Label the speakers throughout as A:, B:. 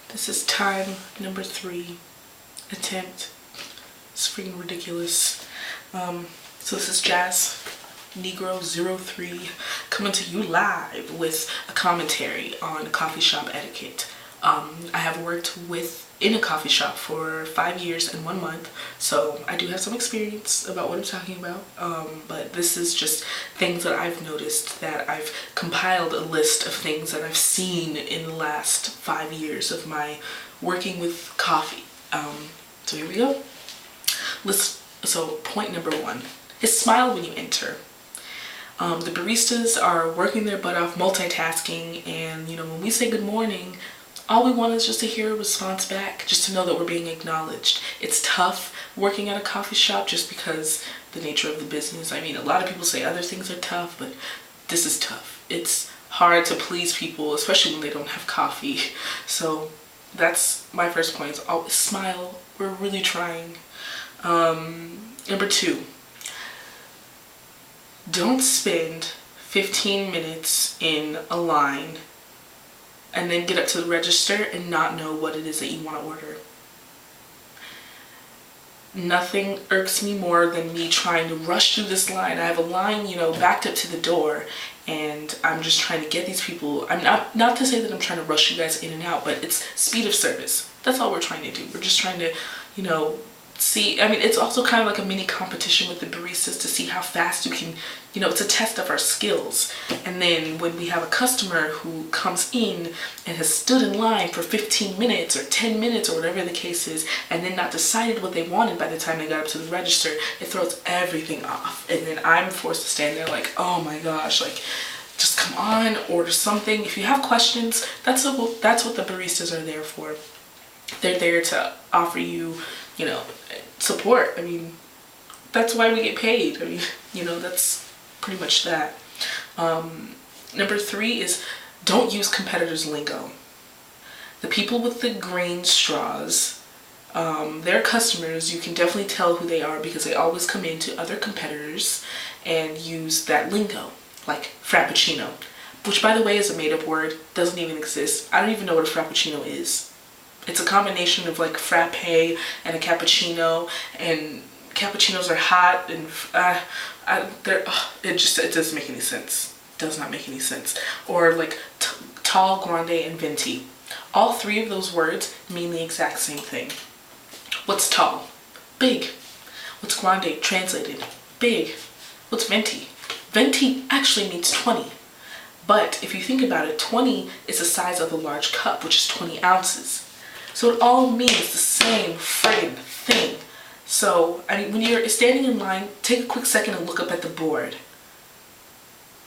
A: This is time number 3 attempt. It's freaking ridiculous. So this is Jazz Negro03 coming to you live with a commentary on coffee shop etiquette. I have worked in a coffee shop for 5 years and 1 month, so I do have some experience about what I'm talking about, but this is just things that I've noticed, that I've compiled a list of things that I've seen in the last 5 years of my working with coffee. So here we go. So point number 1 is smile when you enter. The baristas are working their butt off multitasking, and when we say good morning, all we want is just to hear a response back, just to know that we're being acknowledged. It's tough working at a coffee shop just because the nature of the business. I mean, a lot of people say other things are tough, but this is tough. It's hard to please people, especially when they don't have coffee. So that's my first point. Always smile. We're really trying. Number 2, don't spend 15 minutes in a line and then get up to the register and not know what it is that you want to order. Nothing irks me more than me trying to rush through this line. I have a line, backed up to the door, and I'm just trying to get these people. I'm not to say that I'm trying to rush you guys in and out, but it's speed of service. That's all we're trying to do. We're just trying to, see. I mean, it's also kind of like a mini competition with the baristas to see how fast you can, it's a test of our skills. And then when we have a customer who comes in and has stood in line for 15 minutes or 10 minutes or whatever the case is, and then not decided what they wanted by the time they got up to the register, it throws everything off. And then I'm forced to stand there like, oh my gosh, like, just come on, order something. If you have questions, that's what the baristas are there for. They're there to offer you, support. I mean, that's why we get paid. I mean, that's pretty much that. Number 3 is don't use competitors' lingo. The people with the green straws, their customers, you can definitely tell who they are because they always come into other competitors and use that lingo, like frappuccino, which by the way is a made-up word, doesn't even exist. I don't even know what a frappuccino is. It's a combination of like frappe and a cappuccino, and cappuccinos are hot, and it doesn't make any sense. It does not make any sense. Or like tall, grande, and venti. All 3 of those words mean the exact same thing. What's tall? Big. What's grande? Translated, big. What's venti? Venti actually means 20. But if you think about it, 20 is the size of a large cup, which is 20 ounces. So it all means the same friggin' thing. So, I mean, when you're standing in line, take a quick second and look up at the board.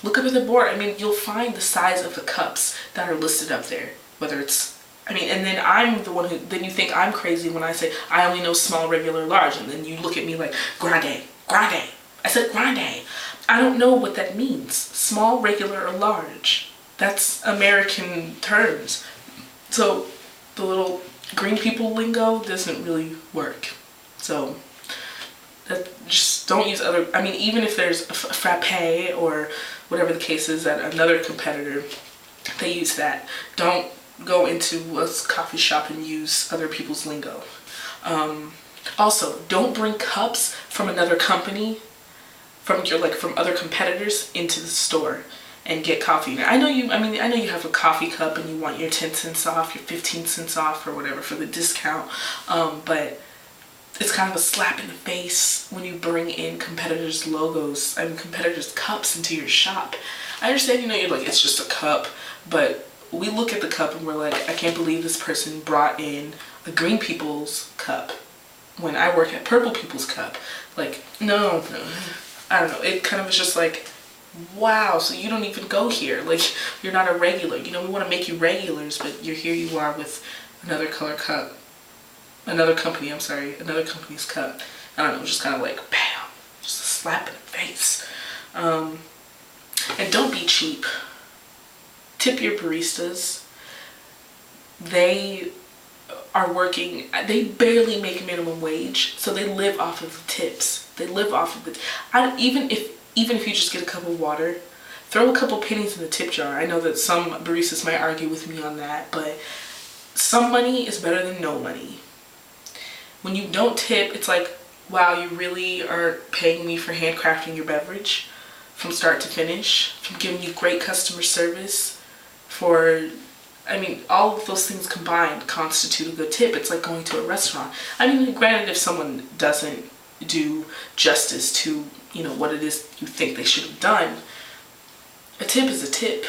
A: Look up at the board. I mean, you'll find the size of the cups that are listed up there. Whether it's, and then I'm the one then you think I'm crazy when I say I only know small, regular, large. And then you look at me like, grande. I said grande. I don't know what that means. Small, regular, or large. That's American terms. So the little green people lingo doesn't really work. So just don't use other, even if there's a frappe or whatever the case is at another competitor, they use that. Don't go into a coffee shop and use other people's lingo. Also, don't bring cups from another company, from other competitors into the store and get coffee. Now, I know you have a coffee cup and you want your 10 cents off, your 15 cents off, or whatever for the discount, but it's kind of a slap in the face when you bring in competitors' logos, competitors' cups into your shop. I understand, you're like, it's just a cup, but we look at the cup and we're like, I can't believe this person brought in a green people's cup when I work at purple people's cup. Like, no, I don't know. It kind of is just like, wow, so you don't even go here. Like, you're not a regular. We want to make you regulars, but you are with another color cup. Another company's cup. I don't know, just kind of like, bam, just a slap in the face. And don't be cheap. Tip your baristas. They are working, they barely make minimum wage, so they live off of the tips. They live off of the, even if you just get a cup of water, throw a couple pennies in the tip jar. I know that some baristas might argue with me on that, but some money is better than no money. When you don't tip, it's like, wow, you really are paying me for handcrafting your beverage from start to finish, from giving you great customer service, all of those things combined constitute a good tip. It's like going to a restaurant. Granted, if someone doesn't do justice to, what it is you think they should have done, a tip is a tip.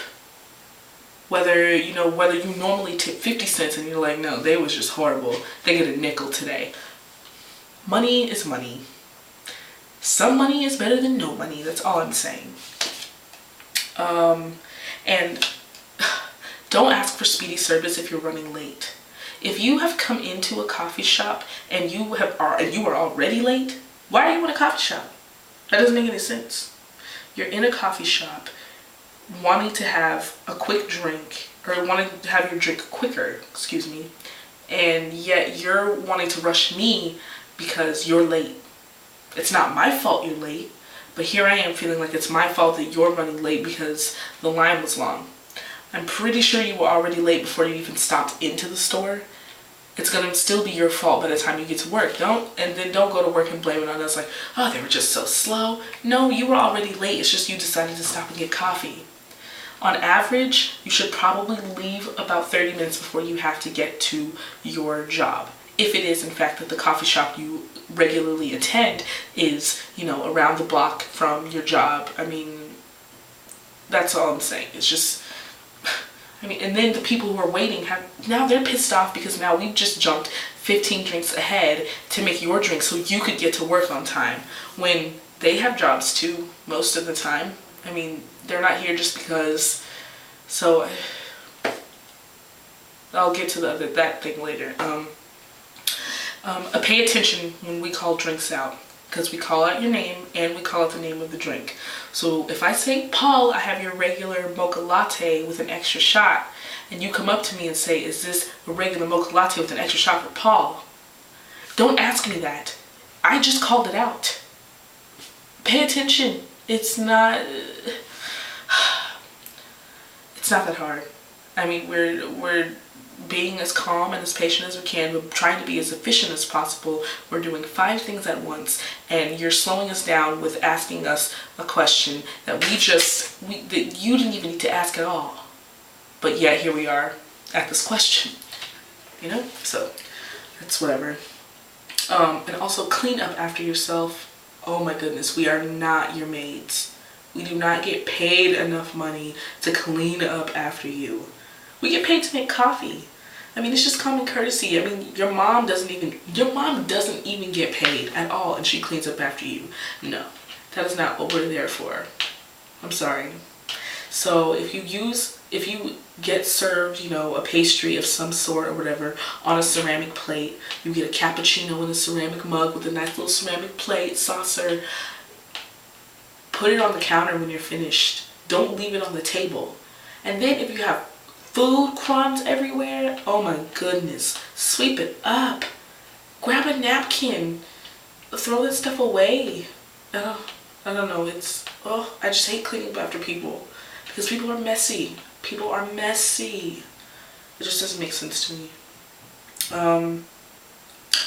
A: Whether you normally tip 50 cents and you're like, no, they was just horrible, they get a nickel today. Money is money. Some money is better than no money. That's all I'm saying. And don't ask for speedy service if you're running late. If you have come into a coffee shop and you are already late, why are you in a coffee shop? That doesn't make any sense. You're in a coffee shop wanting to have a quick drink, or wanting to have your drink quicker, and yet you're wanting to rush me because you're late. It's not my fault you're late, but here I am feeling like it's my fault that you're running late because the line was long. I'm pretty sure you were already late before you even stopped into the store. It's gonna still be your fault by the time you get to work. Don't go to work and blame it on us like, oh, they were just so slow. No, you were already late. It's just you decided to stop and get coffee. On average, you should probably leave about 30 minutes before you have to get to your job. If it is, in fact, that the coffee shop you regularly attend is, around the block from your job. That's all I'm saying. It's just, and then the people who are waiting now they're pissed off because now we've just jumped 15 drinks ahead to make your drink so you could get to work on time, when they have jobs too most of the time. They're not here just because. So I'll get to that thing later. Pay attention when we call drinks out, because we call out your name and we call out the name of the drink. So if I say, Paul, I have your regular mocha latte with an extra shot, and you come up to me and say, is this a regular mocha latte with an extra shot for Paul? Don't ask me that. I just called it out. Pay attention. It's not that hard. We're being as calm and as patient as we can. We're trying to be as efficient as possible. We're doing 5 things at once, and you're slowing us down with asking us a question that you didn't even need to ask at all. But yet here we are at this question. So it's whatever. And also clean up after yourself. Oh my goodness, we are not your maids. We do not get paid enough money to clean up after you. We get paid to make coffee. It's just common courtesy. Your mom doesn't even get paid at all, and she cleans up after you. No, that is not what we're there for. I'm sorry. So if you get served, a pastry of some sort or whatever on a ceramic plate, you get a cappuccino in a ceramic mug with a nice little ceramic plate, saucer, put it on the counter when you're finished. Don't leave it on the table. And then if you have food crumbs everywhere, oh my goodness, sweep it up. Grab a napkin. Throw that stuff away. I don't know. I just hate cleaning up after people. Because people are messy. People are messy. It just doesn't make sense to me.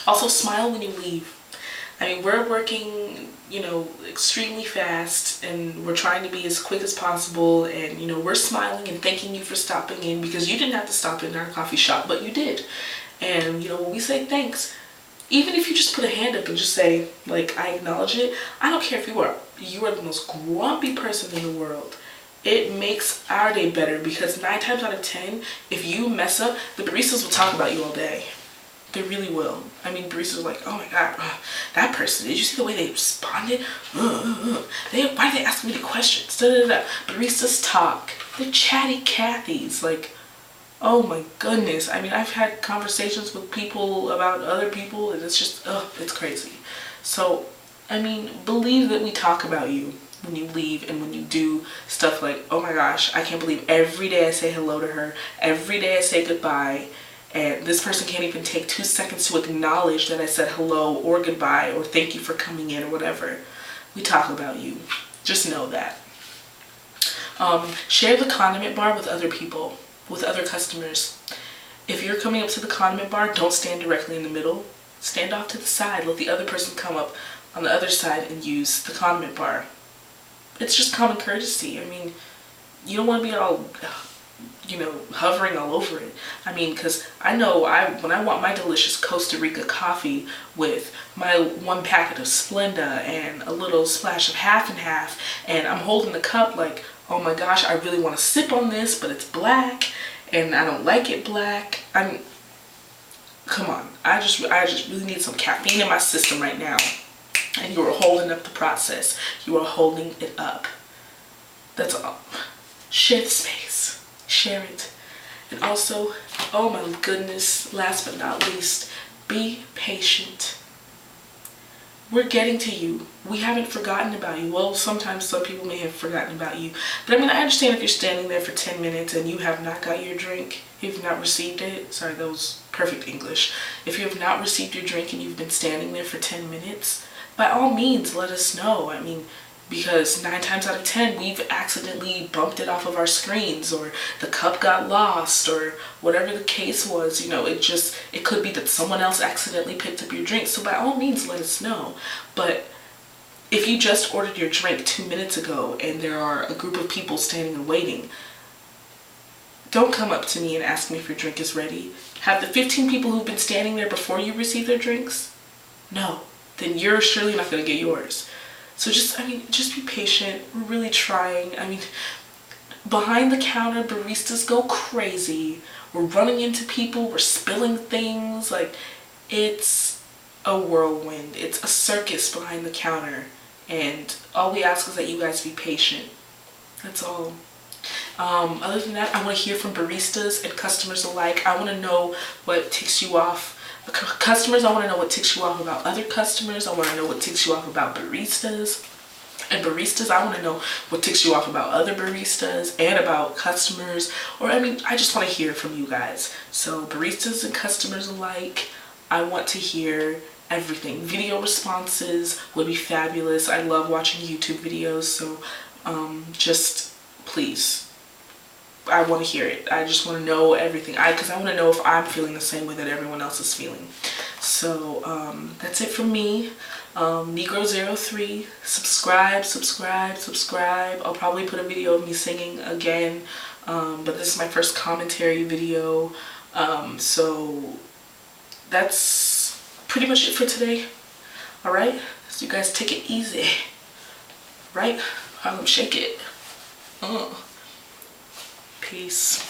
A: Also, smile when you leave. We're working, extremely fast, and we're trying to be as quick as possible, and, we're smiling and thanking you for stopping in, because you didn't have to stop in our coffee shop, but you did. And, when we say thanks, even if you just put a hand up and just say, I acknowledge it, I don't care if you are the most grumpy person in the world. It makes our day better, because 9 times out of 10, if you mess up, the baristas will talk about you all day. They really will. Baristas are like, oh my God, that person, did you see the way they responded? Why did they ask me the questions? Baristas talk. They're chatty Cathys. Oh my goodness. I've had conversations with people about other people, and it's just, it's crazy. So, believe that we talk about you when you leave and when you do stuff like, oh my gosh, I can't believe every day I say hello to her. Every day I say goodbye. And this person can't even take 2 seconds to acknowledge that I said hello or goodbye or thank you for coming in or whatever. We talk about you. Just know that. Share the condiment bar with other people, with other customers. If you're coming up to the condiment bar, don't stand directly in the middle. Stand off to the side. Let the other person come up on the other side and use the condiment bar. It's just common courtesy. I mean, you don't want to be all, hovering all over it. I mean, because I know when I want my delicious Costa Rica coffee with my 1 packet of Splenda and a little splash of half and half, and I'm holding the cup like, oh my gosh, I really want to sip on this, but it's black and I don't like it black. Come on, I just really need some caffeine in my system right now. And you are holding up the process. You are holding it up. That's all. Share the space. Share it. And also, oh my goodness, last but not least, be patient. We're getting to you. We haven't forgotten about you. Well, sometimes some people may have forgotten about you. But I mean, I understand if you're standing there for 10 minutes and you have not got your drink, you've not received it. Sorry, that was perfect English. If you have not received your drink and you've been standing there for 10 minutes, by all means, let us know. I mean, because 9 times out of 10, we've accidentally bumped it off of our screens, or the cup got lost, or whatever the case was. It could be that someone else accidentally picked up your drink. So by all means, let us know. But if you just ordered your drink 2 minutes ago and there are a group of people standing and waiting, don't come up to me and ask me if your drink is ready. Have the 15 people who've been standing there before you receive their drinks? No. Then you're surely not going to get yours. So just be patient. We're really trying. I mean, behind the counter, baristas go crazy. We're running into people. We're spilling things. Like, it's a whirlwind. It's a circus behind the counter. And all we ask is that you guys be patient. That's all. Other than that, I want to hear from baristas and customers alike. I want to know what ticks you off. Customers, I want to know what ticks you off about other customers. I want to know what ticks you off about baristas. And baristas, I want to know what ticks you off about other baristas and about customers. I just want to hear from you guys. So baristas and customers alike, I want to hear everything. Video responses would be fabulous. I love watching YouTube videos. So just please, I want to hear it. I just want to know everything. Because I want to know if I'm feeling the same way that everyone else is feeling. So that's it from me. Negro03. Subscribe. I'll probably put a video of me singing again. But this is my first commentary video. So that's pretty much it for today. Alright? So you guys take it easy. Right? Harlem Shake it. Peace.